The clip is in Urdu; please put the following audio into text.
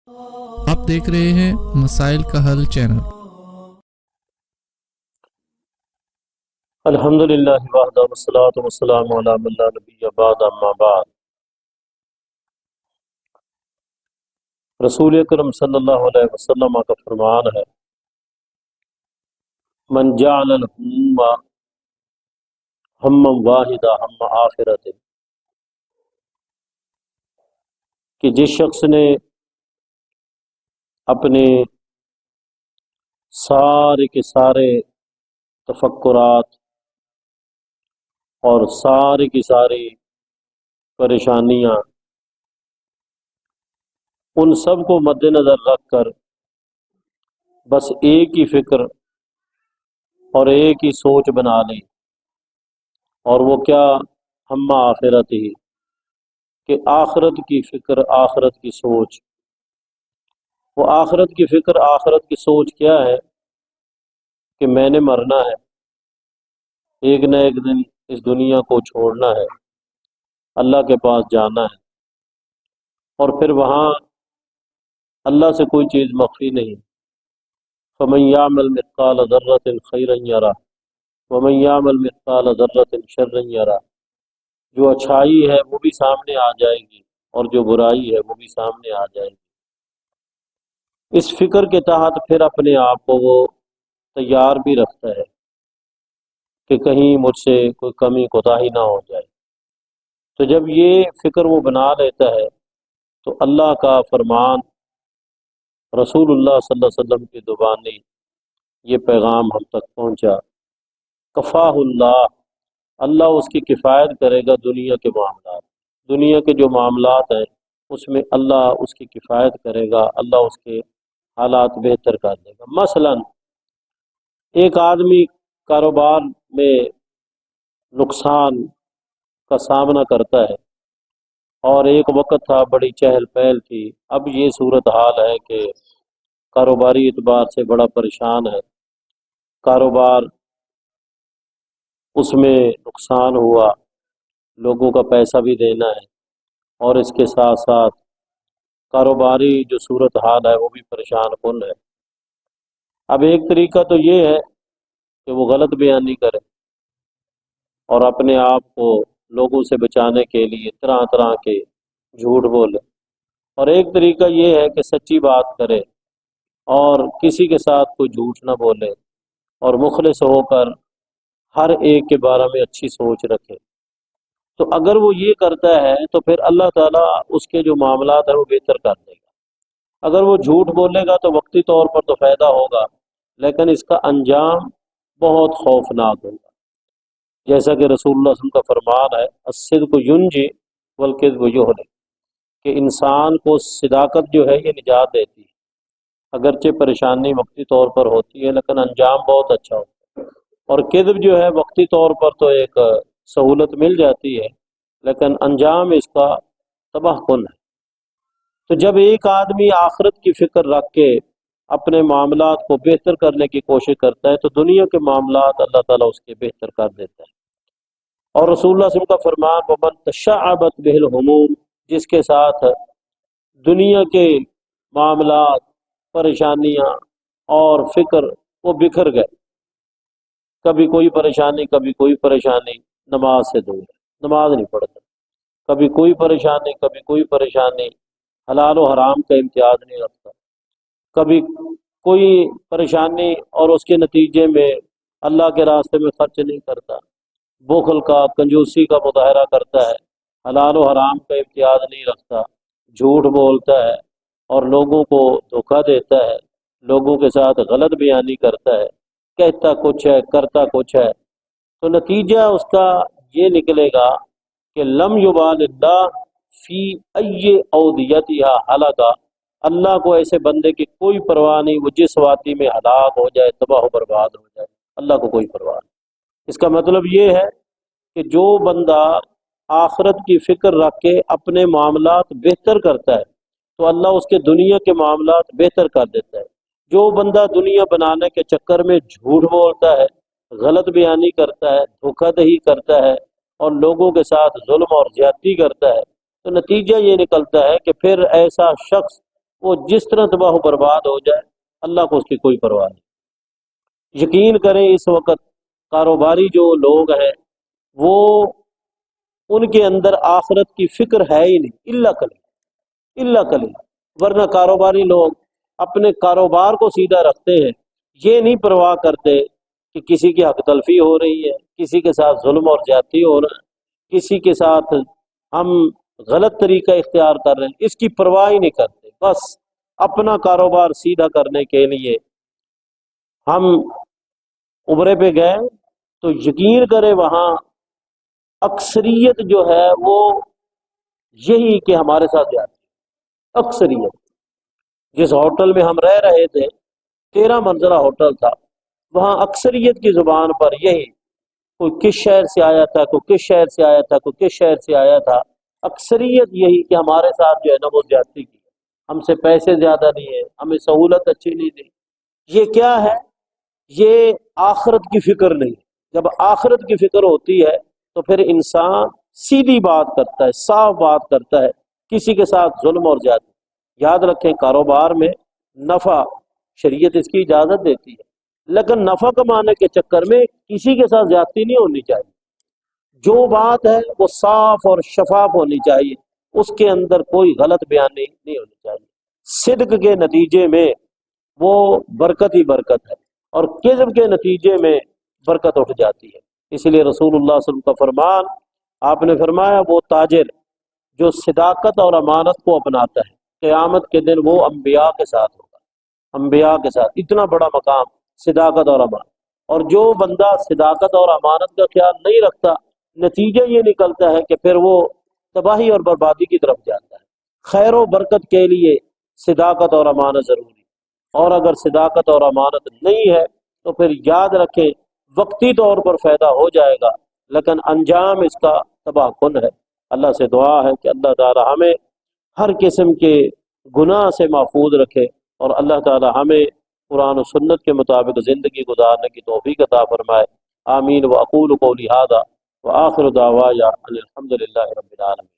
آپ دیکھ رہے ہیں مسائل کا حل چینل۔ الحمدللہ وحدہ والصلاۃ والسلام علی من لا نبی بعد اما بعد۔ رسول اکرم صلی اللہ علیہ وسلم کا فرمان ہے، من جعل الہموم ہما واحدہ ہم آخرت، کہ جس شخص نے اپنے سارے کے سارے تفکرات اور ساری کی ساری پریشانیاں ان سب کو مد نظر رکھ کر بس ایک ہی فکر اور ایک ہی سوچ بنا لی، اور وہ کیا، ہم آخرت ہی، کہ آخرت کی فکر، آخرت کی سوچ۔ وہ آخرت کی فکر، آخرت کی سوچ کیا ہے؟ کہ میں نے مرنا ہے، ایک نہ ایک دن اس دنیا کو چھوڑنا ہے، اللہ کے پاس جانا ہے، اور پھر وہاں اللہ سے کوئی چیز مخفی نہیں۔ فَمَن يَعْمَلْ مِثْقَالَ ذَرَّةٍ خَيْرًا يَرَهُ وَمَن يَعْمَلْ مِثْقَالَ ذَرَّةٍ شَرًّا يَرَهُ۔ جو اچھائی ہے وہ بھی سامنے آ جائے گی، اور جو برائی ہے وہ بھی سامنے آ جائے گی۔ اس فکر کے تحت پھر اپنے آپ کو وہ تیار بھی رکھتا ہے کہ کہیں مجھ سے کوئی کمی کوتاہی نہ ہو جائے۔ تو جب یہ فکر وہ بنا لیتا ہے تو اللہ کا فرمان، رسول اللہ صلی اللہ علیہ وسلم کی زبانی یہ پیغام ہم تک پہنچا، کفاہ اللہ، اللہ اس کی کفایت کرے گا دنیا کے معاملات، دنیا کے جو معاملات ہیں اس میں اللہ اس کی کفایت کرے گا، اللہ اس کے حالات بہتر کر دے گا۔ مثلا ایک آدمی کاروبار میں نقصان کا سامنا کرتا ہے، اور ایک وقت تھا بڑی چہل پہل تھی، اب یہ صورتحال ہے کہ کاروباری اعتبار سے بڑا پریشان ہے، کاروبار اس میں نقصان ہوا، لوگوں کا پیسہ بھی دینا ہے، اور اس کے ساتھ ساتھ کاروباری جو صورتحال ہے وہ بھی پریشان کن ہے۔ اب ایک طریقہ تو یہ ہے کہ وہ غلط بیانی کرے اور اپنے آپ کو لوگوں سے بچانے کے لیے طرح طرح کے جھوٹ بولے، اور ایک طریقہ یہ ہے کہ سچی بات کرے اور کسی کے ساتھ کوئی جھوٹ نہ بولے، اور مخلص ہو کر ہر ایک کے بارے میں اچھی سوچ رکھے۔ تو اگر وہ یہ کرتا ہے تو پھر اللہ تعالیٰ اس کے جو معاملات ہیں وہ بہتر کر دے گا۔ اگر وہ جھوٹ بولے گا تو وقتی طور پر تو فائدہ ہوگا، لیکن اس کا انجام بہت خوفناک ہوگا، جیسا کہ رسول اللہ صلی اللہ علیہ وسلم کا فرمان ہے، الصدق ینجی والکذب یہلک، کہ انسان کو صداقت جو ہے یہ نجات دیتی ہے، اگرچہ پریشانی وقتی طور پر ہوتی ہے لیکن انجام بہت اچھا ہوتا ہے، اور کذب جو ہے وقتی طور پر تو ایک سہولت مل جاتی ہے لیکن انجام اس کا تباہ کن ہے۔ تو جب ایک آدمی آخرت کی فکر رکھ کے اپنے معاملات کو بہتر کرنے کی کوشش کرتا ہے تو دنیا کے معاملات اللہ تعالیٰ اس کے بہتر کر دیتا ہے۔ اور رسول اللہ صلی اللہ علیہ وسلم کا فرمان، وَمَن تَشَعَّبَتْ بِهِ الْهُمُومُ، جس کے ساتھ دنیا کے معاملات، پریشانیاں اور فکر وہ بکھر گئے، کبھی کوئی پریشانی کبھی کوئی پریشانی، نماز سے دور ہے، نماز نہیں پڑھتا، کبھی کوئی پریشانی کبھی کوئی پریشانی، حلال و حرام کا امتیاز نہیں رکھتا، کبھی کوئی پریشانی اور اس کے نتیجے میں اللہ کے راستے میں خرچ نہیں کرتا، بخل کا، کنجوسی کا مظاہرہ کرتا ہے، حلال و حرام کا امتیاز نہیں رکھتا، جھوٹ بولتا ہے اور لوگوں کو دھوکہ دیتا ہے، لوگوں کے ساتھ غلط بیانی کرتا ہے، کہتا کچھ ہے کرتا کچھ ہے، تو نتیجہ اس کا یہ نکلے گا کہ لم یبال اللہ فی ای اودیتہا ہلاکا، اللہ کو ایسے بندے کی کوئی پرواہ نہیں، وہ جس وادی میں ہلاک ہو جائے، تباہ و برباد ہو جائے، اللہ کو کوئی پرواہ نہیں۔ اس کا مطلب یہ ہے کہ جو بندہ آخرت کی فکر رکھ کے اپنے معاملات بہتر کرتا ہے تو اللہ اس کے دنیا کے معاملات بہتر کر دیتا ہے۔ جو بندہ دنیا بنانے کے چکر میں جھوٹ بولتا ہے، غلط بیانی کرتا ہے، دھوکہ دہی کرتا ہے اور لوگوں کے ساتھ ظلم اور زیادتی کرتا ہے، تو نتیجہ یہ نکلتا ہے کہ پھر ایسا شخص وہ جس طرح تباہ و برباد ہو جائے اللہ کو اس کی کوئی پرواہ نہیں۔ یقین کریں اس وقت کاروباری جو لوگ ہیں وہ ان کے اندر آخرت کی فکر ہے ہی نہیں، الا قلیل۔ ورنہ کاروباری لوگ اپنے کاروبار کو سیدھا رکھتے ہیں، یہ نہیں پرواہ کرتے کہ کسی کی حق تلفی ہو رہی ہے، کسی کے ساتھ ظلم اور زیادتی ہو رہا ہے، کسی کے ساتھ ہم غلط طریقہ اختیار کر رہے ہیں، اس کی پرواہ ہی نہیں کرتے۔ بس اپنا کاروبار سیدھا کرنے کے لیے ہم عمرے پہ گئے تو یقین کرے وہاں اکثریت جو ہے وہ یہی کہ ہمارے ساتھ جاتی ہے۔ اکثریت جس ہوٹل میں ہم رہ رہے تھے 13 منزلہ ہوٹل تھا، وہاں اکثریت کی زبان پر یہی، کوئی کس شہر سے آیا تھا، کوئی کس شہر سے آیا تھا، کوئی کس شہر سے آیا تھا، اکثریت یہی کہ ہمارے ساتھ جو ہے نا وہ زیادتی کی، ہم سے پیسے زیادہ نہیں ہیں، ہمیں سہولت اچھی نہیں دی۔ یہ کیا ہے؟ یہ آخرت کی فکر نہیں۔ جب آخرت کی فکر ہوتی ہے تو پھر انسان سیدھی بات کرتا ہے، صاف بات کرتا ہے، کسی کے ساتھ ظلم اور زیادتی۔ یاد رکھیں کاروبار میں نفع شریعت اس کی اجازت دیتی ہے، لیکن نفع کمانے کے چکر میں کسی کے ساتھ زیادتی نہیں ہونی چاہیے۔ جو بات ہے وہ صاف اور شفاف ہونی چاہیے، اس کے اندر کوئی غلط بیانی نہیں ہونی چاہیے۔ صدق کے نتیجے میں وہ برکت ہی برکت ہے، اور کذب کے نتیجے میں برکت اٹھ جاتی ہے۔ اس لیے رسول اللہ صلی اللہ علیہ وسلم کا فرمان، آپ نے فرمایا وہ تاجر جو صداقت اور امانت کو اپناتا ہے قیامت کے دن وہ انبیاء کے ساتھ ہوگا، انبیاء کے ساتھ۔ اتنا بڑا مقام صداقت اور امانت۔ اور جو بندہ صداقت اور امانت کا خیال نہیں رکھتا، نتیجہ یہ نکلتا ہے کہ پھر وہ تباہی اور بربادی کی طرف جاتا ہے۔ خیر و برکت کے لیے صداقت اور امانت ضروری، اور اگر صداقت اور امانت نہیں ہے تو پھر یاد رکھیں وقتی طور پر فائدہ ہو جائے گا لیکن انجام اس کا تباہ کن ہے۔ اللہ سے دعا ہے کہ اللہ تعالی ہمیں ہر قسم کے گناہ سے محفوظ رکھے، اور اللہ تعالی ہمیں قرآن و سنت کے مطابق زندگی گزارنے کی توفیق عطا فرمائے۔ آمین۔ واقول قولی ھذا وآخر دعوایا ان الحمد للہ رب العالمین۔